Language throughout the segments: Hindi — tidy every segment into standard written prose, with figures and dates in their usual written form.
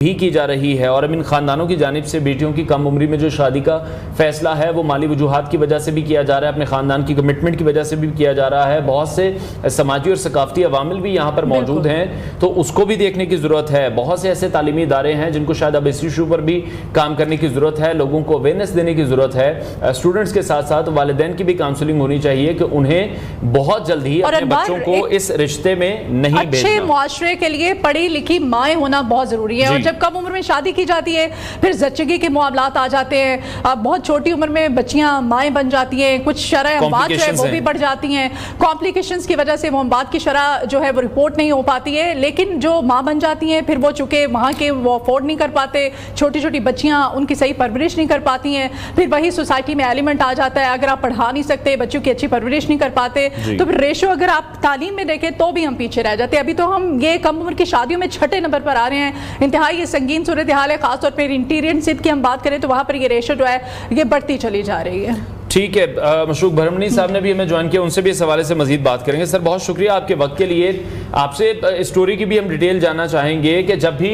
भी की जा रही है और अब इन खानदानों की जानिब से बेटियों की कम उम्री में जो शादी का फैसला है वो माली वजूहात की वजह से भी किया जा रहा है, अपने ख़ानदान की कमिटमेंट की वजह से भी किया जा रहा है। बहुत से समाजी और सकाफती अवामिल भी यहाँ पर मौजूद हैं, तो उसको भी देखने की ज़रूरत है। बहुत से ऐसे तालीमी इदारे हैं जिनको शायद अब इस इशू पर भी काम करने की ज़रूरत है, लोगों को अवेयरनेस देने की ज़रूरत है। स्टूडेंट्स के साथ साथ वालिदैन की भी काउंसलिंग होनी चाहिए कि उन्हें बहुत जल्द ही अपने बच्चों को इस रिश्ते में नहीं भेजना। अच्छे मुआशरे के लिए पढ़ी लिखी माएँ होना बहुत ज़रूरी है, और जब कम उम्र में शादी की जाती है फिर जच्चगी के मामलात आ जाते हैं। अब बहुत छोटी उम्र में बच्चियां माएँ बन जाती हैं, कुछ शरह अमवात जो है वो भी बढ़ जाती हैं। कॉम्प्लिकेशंस की वजह से अमवात की शरह जो है वो रिपोर्ट नहीं हो पाती है, लेकिन जो माँ बन जाती हैं फिर वो चूंकि वहाँ के वो अफोर्ड नहीं कर पाते, छोटी छोटी बच्चियां उनकी सही परवरिश नहीं कर पाती हैं, फिर वही सोसाइटी में एलिमेंट आ जाता है, अगर आप पढ़ा नहीं सकते, बच्चों की अच्छी परवरिश नहीं कर पाते, तो फिर रेशो अगर आप तालीम में देखें तो भी हम पीछे रह जाते हैं। अभी तो हम ये कम उम्र की शादियों में छठे नंबर पर आ रहे हैं। इंतहाई संगीन सूरत हाल है, खासतौर पर इंटीरियर सिंध की हम बात करें तो वहां पर ये रेशो जो है ये बढ़ती चली जा रही है। ठीक है, मशरूक भरमनी साहब ने भी हमें ज्वाइन किया, उनसे भी इस हवाले से मजीद बात करेंगे। सर बहुत शुक्रिया आपके वक्त के लिए। आपसे स्टोरी की भी हम डिटेल जानना चाहेंगे कि जब भी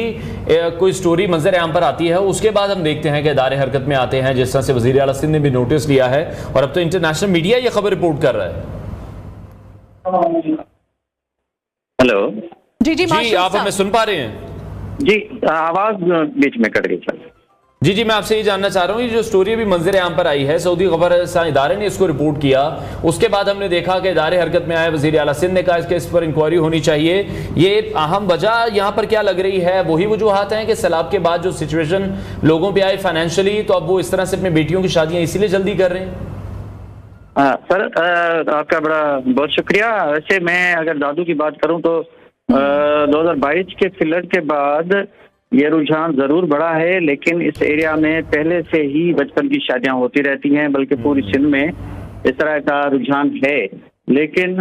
कोई स्टोरी मंजर आम पर आती है उसके बाद हम देखते हैं कि इदारे हरकत में आते हैं, जिस तरह से वज़ीर आला सिंध ने भी नोटिस लिया है और अब तो इंटरनेशनल मीडिया ये खबर रिपोर्ट कर रहा है। हेलो जी, आप हमें सुन पा रहे हैं? जी, आवाज बीच में कट गई सर। जी, मैं आपसे ये जानना चाह रहा हूँ, ये जो स्टोरी अभी मंजर आम पर आई है, सऊदी खबरसां इदारे ने इसको रिपोर्ट किया, उसके बाद हमने देखा कि इदारे हरकत में आए, वज़ीर आला सिंध ने कहा कि इस पर इंक्वायरी होनी चाहिए। ये अहम वजह यहाँ पर क्या लग रही है? वही वजूहात हैं कि सैलाब के बाद जो सिचुएशन लोगों पर आई फाइनेंशियली, तो अब वो इस तरह से अपनी बेटियों की शादियाँ इसीलिए जल्दी कर रहे हैं? सर आपका बड़ा बहुत शुक्रिया। वैसे मैं अगर दादू की बात करूँ तो 2022 के फ्लड के बाद ये रुझान जरूर बढ़ा है, लेकिन इस एरिया में पहले से ही बचपन की शादियां होती रहती हैं, बल्कि पूरी सिंध में इस तरह का रुझान है। लेकिन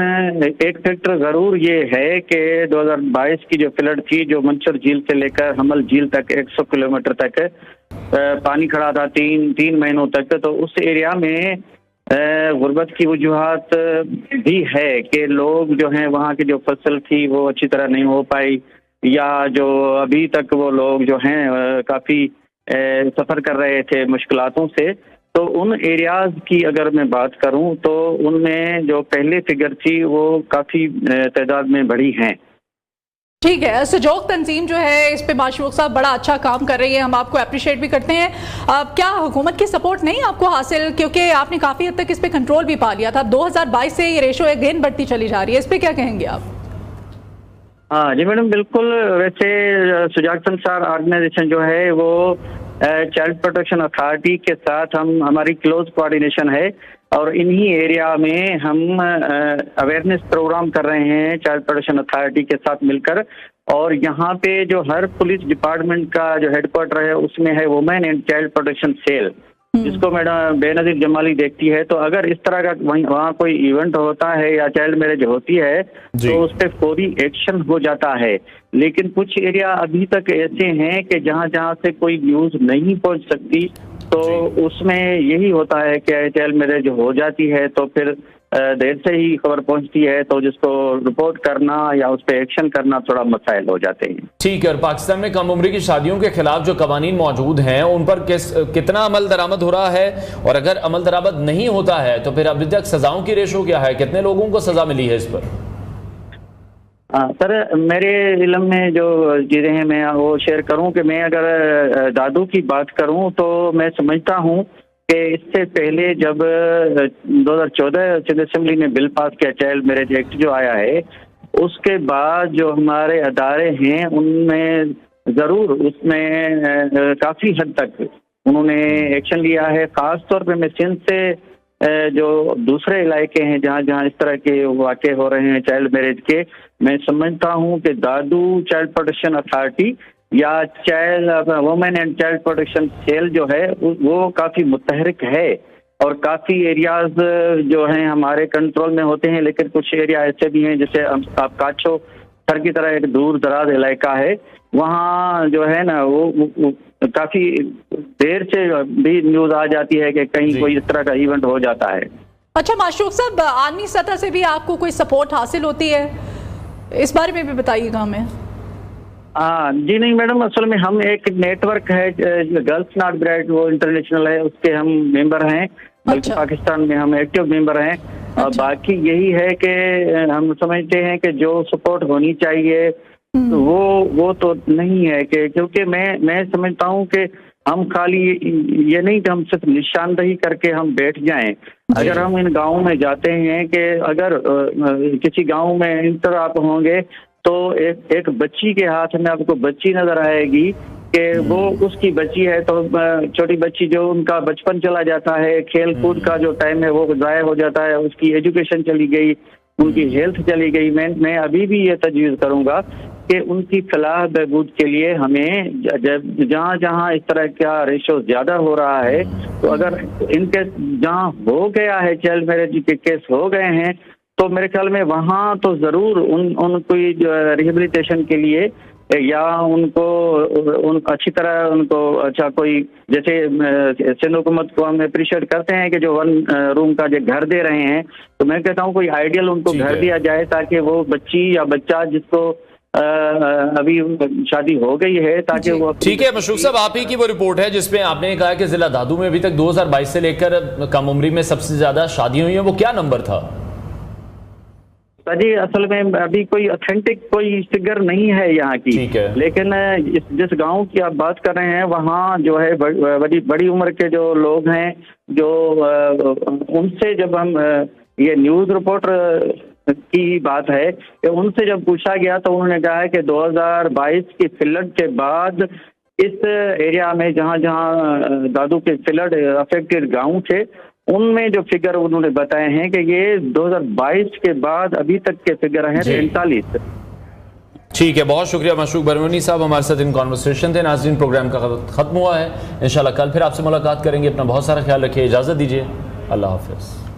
एक फैक्टर जरूर ये है कि 2022 की जो फ्लड थी, जो मंचर झील से लेकर हमल झील तक 100 किलोमीटर तक पानी खड़ा था तीन महीनों तक, तो उस एरिया में गुर्बत की वजूहात भी है कि लोग जो हैं वहाँ की जो फसल थी वो अच्छी तरह नहीं हो पाई, या जो अभी तक वो लोग जो हैं काफ़ी सफ़र कर रहे थे मुश्किलातों से। तो उन एरियाज़ की अगर मैं बात करूं तो उनमें जो पहले फिगर थी वो काफ़ी तादाद में बढ़ी हैं। ठीक है, सजोक तंजीम जो है इस पे माशूक साहब बड़ा अच्छा काम कर रही है, हम आपको अप्रिशिएट भी करते हैं। क्या हुकूमत की सपोर्ट नहीं आपको हासिल, क्योंकि आपने काफ़ी हद तक इस पे कंट्रोल भी पा लिया था, 2022 से ये रेशो अगेन बढ़ती चली जा रही है, इस पे क्या कहेंगे आप? हाँ जी मैडम, बिल्कुल। वैसे सुजाक संसार ऑर्गेनाइजेशन जो है वो चाइल्ड प्रोटेक्शन अथॉरिटी के साथ हमारी क्लोज कोऑर्डिनेशन है, और इन्हीं एरिया में हम अवेयरनेस प्रोग्राम कर रहे हैं चाइल्ड प्रोटेक्शन अथॉरिटी के साथ मिलकर। और यहाँ पे जो हर पुलिस डिपार्टमेंट का जो हेडक्वार्टर है उसमें है women and child protection cell, जिसको मैडम बेनजीर जमाली देखती है। तो अगर इस तरह का वहाँ कोई इवेंट होता है या चाइल्ड मैरिज होती है तो उस पर फौरी एक्शन हो जाता है। लेकिन कुछ एरिया अभी तक ऐसे हैं कि जहाँ से कोई न्यूज़ नहीं पहुँच सकती, तो उसमें यही होता है कि चाइल्ड मैरिज हो जाती है तो फिर देर से ही खबर पहुंचती है, तो जिसको रिपोर्ट करना या उस पर एक्शन करना थोड़ा मसाइल हो जाते हैं। ठीक है, और पाकिस्तान में कम उम्र की शादियों के खिलाफ जो कवानीन मौजूद हैं उन पर कितना अमल दरामद हो रहा है, और अगर अमल दरामद नहीं होता है तो फिर अभी तक सजाओं की रेशो क्या है, कितने लोगों को सजा मिली है इस पर? सर मेरे इल्म में जो चीज़ें हैं मैं वो शेयर करूं कि मैं अगर दादू की बात करूं तो मैं समझता हूं कि इससे पहले जब 2014 सिंध असेंबली ने बिल पास किया, चाइल्ड मैरिज एक्ट जो आया है, उसके बाद जो हमारे अदारे हैं उनमें ज़रूर उसमें काफ़ी हद तक उन्होंने एक्शन लिया है। ख़ास तौर पे मैं सिंध से जो दूसरे इलाके हैं जहाँ जहाँ इस तरह के वाक़े हो रहे हैं चाइल्ड मैरिज के, मैं समझता हूँ कि दादू चाइल्ड प्रोटेक्शन अथॉरिटी या child women and child protection cell जो है वो काफ़ी मुतहरिक है, और काफ़ी एरियाज जो हैं हमारे कंट्रोल में होते हैं। लेकिन कुछ एरिया ऐसे भी हैं जैसे आप काचो सर की तरह एक दूर दराज इलाका है, वहाँ जो है ना वो काफ़ी देर से भी न्यूज़ आ जाती है कि कहीं कोई इस तरह का इवेंट हो जाता है। अच्छा माशूक साहब, आर्मी सतह से भी आपको कोई सपोर्ट हासिल होती है, इस बारे में भी बताइएगा हमें। जी नहीं मैडम, असल में हम एक नेटवर्क है गर्ल्स नॉट ब्राइट, वो इंटरनेशनल है, उसके हम मेंबर हैं। बल्कि पाकिस्तान में हम एक्टिव मेंबर हैं। और बाकी यही है कि हम समझते हैं कि जो सपोर्ट होनी चाहिए तो वो तो नहीं है कि, क्योंकि मैं समझता हूँ कि हम खाली ये नहीं कि हम सिर्फ निशानदही करके हम बैठ जाएं। अगर हम इन गाँव में जाते हैं कि अगर किसी गाँव में इंटर आप होंगे तो एक बच्ची के हाथ में आपको बच्ची नजर आएगी कि वो उसकी बच्ची है, तो छोटी बच्ची जो उनका बचपन चला जाता है, खेल कूद का जो टाइम है वो ज़ाया हो जाता है, उसकी एजुकेशन चली गई, उनकी हेल्थ चली गई। मैं अभी भी ये तजवीज़ करूँगा कि उनकी फलाह बहबूद के लिए हमें जहाँ जहाँ इस तरह का रेशो ज़्यादा हो रहा है, तो अगर इनके जहाँ हो गया है चाइल्ड मैरिज के केस हो गए हैं, तो मेरे ख्याल में वहाँ तो ज़रूर उनको रिहेबिलिटेशन के लिए या उन अच्छी तरह उनको अच्छा कोई, जैसे सिंध हुकूमत को हम अप्रिशिएट करते हैं कि जो 1 रूम का जो घर दे रहे हैं, तो मैं कहता हूँ कोई आइडियल उनको घर दिया जाए ताकि वो बच्ची या बच्चा जिसको अभी शादी हो गई है, ताकि वो। ठीक है मशरूक साहब, आप ही की वो रिपोर्ट है जिसपे आपने कहा कि जिला दादू में अभी तक 2022 से लेकर कम उम्री में सबसे ज्यादा शादियां हुई हैं, वो क्या नंबर था? जी असल में अभी कोई ऑथेंटिक कोई फिगर नहीं है यहाँ की, लेकिन जिस गांव की आप बात कर रहे हैं वहाँ जो है बड़ी उम्र के जो लोग हैं, जो उनसे जब हम ये न्यूज़ रिपोर्टर की बात है कि उनसे जब पूछा गया तो उन्होंने कहा है कि 2022 की फ्लड के बाद इस एरिया में जहाँ जहाँ दादू के फ्लड अफेक्टेड गाँव थे, उनमें जो फिगर उन्होंने बताए हैं कि ये 2022 के बाद अभी तक के फिगर हैं 43। ठीक है, बहुत शुक्रिया मशरूक बरमोनी साहब, हमारे साथ इन कॉन्वर्सेशन थे। नाज़रीन, प्रोग्राम का खत्म हुआ है, इंशाल्लाह कल फिर आपसे मुलाकात करेंगे। अपना बहुत सारा ख्याल रखिए, इजाज़त दीजिए, अल्लाह हाफ़िज़।